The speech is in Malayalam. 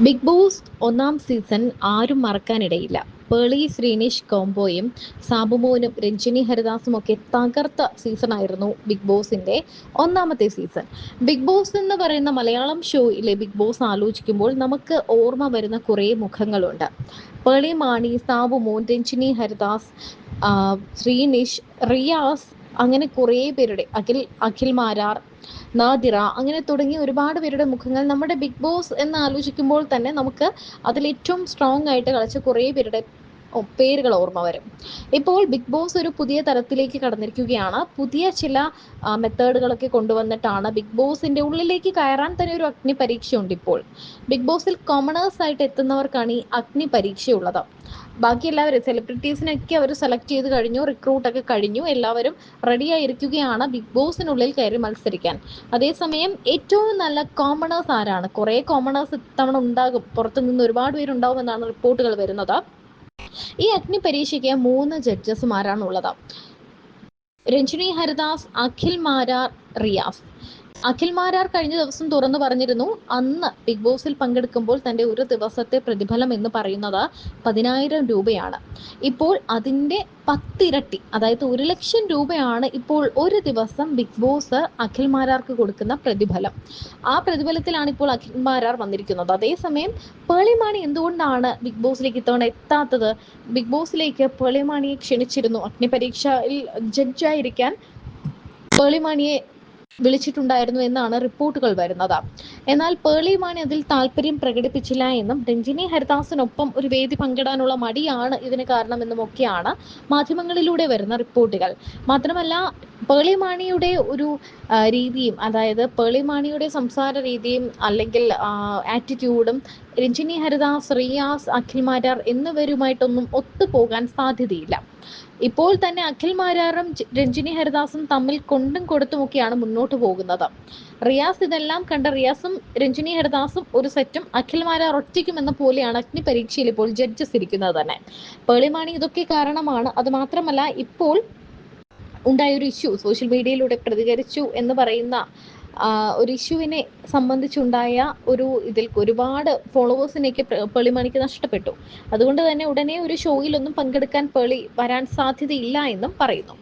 ബിഗ് ബോസ് ഒന്നാം സീസൺ ആരും മറക്കാനിടയില്ല. പേളി ശ്രീനിഷ് കോംബോയും സാബുമോനും രഞ്ജിനി ഹരിദാസും ഒക്കെ തകർത്ത സീസണായിരുന്നു ബിഗ് ബോസിന്റെ ഒന്നാമത്തെ സീസൺ. ബിഗ് ബോസ് എന്ന് പറയുന്ന മലയാളം ഷോയിലെ ബിഗ് ബോസ് ആലോചിക്കുമ്പോൾ നമുക്ക് ഓർമ്മ വരുന്ന കുറേ മുഖങ്ങളുണ്ട്. പേളി മാണി, സാബുമോൻ, രഞ്ജിനി ഹരിദാസ്, ശ്രീനിഷ്, റിയാസ്, അങ്ങനെ കുറേ പേരുടെ അഖിൽ അഖിൽ മാരാർ, നാദിറ, അങ്ങനെ തുടങ്ങിയ ഒരുപാട് പേരുടെ മുഖങ്ങൾ നമ്മുടെ ബിഗ് ബോസ് എന്ന് ആലോചിക്കുമ്പോൾ തന്നെ നമുക്ക് അതിലേറ്റവും സ്ട്രോങ് ആയിട്ട് കളിച്ച കുറേ പേരുടെ പേരുകൾ ഓർമ്മ വരും. ഇപ്പോൾ ബിഗ് ബോസ് ഒരു പുതിയ തലത്തിലേക്ക് കടന്നിരിക്കുകയാണ്. പുതിയ ചില മെത്തേഡുകളൊക്കെ കൊണ്ടുവന്നിട്ടാണ് ബിഗ് ബോസിന്റെ ഉള്ളിലേക്ക് കയറാൻ തന്നെ ഒരു അഗ്നി പരീക്ഷയുണ്ട്. ഇപ്പോൾ ബിഗ് ബോസിൽ കോമണേഴ്സ് ആയിട്ട് എത്തുന്നവർക്കാണ് ഈ അഗ്നി പരീക്ഷയുള്ളത്. ബാക്കി എല്ലാവരും സെലിബ്രിറ്റീസിനൊക്കെ അവർ സെലക്ട് ചെയ്ത് കഴിഞ്ഞു, റിക്രൂട്ടൊക്കെ കഴിഞ്ഞു, എല്ലാവരും റെഡി ആയിരിക്കുകയാണ് ബിഗ് ബോസിനുള്ളിൽ കയറി മത്സരിക്കാൻ. അതേസമയം ഏറ്റവും നല്ല കോമണേഴ്സ് ആരാണ്? കുറേ കോമണേഴ്സ് ഇത്തവണ ഉണ്ടാകും, പുറത്തുനിന്ന് ഒരുപാട് പേരുണ്ടാവും എന്നാണ് റിപ്പോർട്ടുകൾ വരുന്നത്. ഈ അഗ്നി പരീക്ഷയ്ക്ക് 3 ജഡ്ജസുമാരാണുള്ളത്. രഞ്ജിനി ഹരിദാസ്, അഖിൽ മാരാർ, റിയാസ്. അഖിൽ മാരാർ കഴിഞ്ഞ ദിവസം തുറന്നു പറഞ്ഞിരുന്നു, അന്ന് ബിഗ് ബോസിൽ പങ്കെടുക്കുമ്പോൾ തൻ്റെ ഒരു ദിവസത്തെ പ്രതിഫലം എന്ന് പറയുന്നത് 10,000 രൂപയാണ്. ഇപ്പോൾ അതിൻ്റെ 10 ഇരട്ടി, അതായത് 1,00,000 രൂപയാണ് ഇപ്പോൾ ഒരു ദിവസം ബിഗ് ബോസ് അഖിൽ മാരാർക്ക് കൊടുക്കുന്ന പ്രതിഫലം. ആ പ്രതിഫലത്തിലാണ് ഇപ്പോൾ അഖിൽ മാരാർ വന്നിരിക്കുന്നത്. അതേസമയം പേളിമാണി എന്തുകൊണ്ടാണ് ബിഗ് ബോസിലേക്ക് ഇത്തവണ എത്താത്തത്? ബിഗ് ബോസിലേക്ക് പേളിമാണിയെ ക്ഷണിച്ചിരുന്നു. അഗ്നിപരീക്ഷയിൽ ജഡ്ജായിരിക്കാൻ പേളിമാണിയെ വിളിച്ചിട്ടുണ്ടായിരുന്നു എന്നാണ് റിപ്പോർട്ടുകൾ വരുന്നത്. എന്നാൽ പേളി മാണി അതിൽ താല്പര്യം പ്രകടിപ്പിച്ചില്ല എന്നും രഞ്ജിനി ഹരിദാസിനൊപ്പം ഒരു വേദി പങ്കിടാനുള്ള മടിയാണ് ഇതിന് കാരണമെന്നുമൊക്കെയാണ് മാധ്യമങ്ങളിലൂടെ വരുന്ന റിപ്പോർട്ടുകൾ. മാത്രമല്ല, പേളി മാണിയുടെ ഒരു രീതിയും, അതായത് പേളി മാണിയുടെ സംസാര രീതിയും അല്ലെങ്കിൽ ആറ്റിറ്റ്യൂഡും രഞ്ജിനി ഹരിദാസ്, റിയാസ്, അഖിൽ മാരാർ എന്നിവരുമായിട്ടൊന്നും ഒത്തുപോകാൻ സാധ്യതയില്ല. ഇപ്പോൾ തന്നെ അഖിൽ മാരാറും രഞ്ജിനി ഹരിദാസും തമ്മിൽ കൊണ്ടും കൊടുത്തുമൊക്കെയാണ് മുന്നോട്ട് പോകുന്നത്. റിയാസ് ഇതെല്ലാം കണ്ട റിയാസും രഞ്ജിനി ഹരിദാസും ഒരു സെറ്റും, അഖിൽ മാരാർ ഒറ്റയ്ക്കും എന്ന പോലെയാണ് അഗ്നി പരീക്ഷയിൽ ഇപ്പോൾ ജഡ്ജസ് ഇരിക്കുന്നത് തന്നെ. പേളിമാണി ഇതൊക്കെ കാരണമാണ്. അത് മാത്രമല്ല, ഇപ്പോൾ ഉണ്ടായൊരു ഇഷ്യൂ, സോഷ്യൽ മീഡിയയിലൂടെ പ്രതികരിച്ചു എന്ന് പറയുന്ന ഒരു ഇഷ്യൂവിനെ സംബന്ധിച്ചുണ്ടായ ഒരു ഇതിൽ ഒരുപാട് ഫോളോവേഴ്സിനെയൊക്കെ പേളിമാണിക്ക് നഷ്ടപ്പെട്ടു. അതുകൊണ്ട് തന്നെ ഉടനെ ഒരു ഷോയിലൊന്നും പങ്കെടുക്കാൻ പേളി വരാൻ സാധ്യതയില്ല എന്നും പറയുന്നു.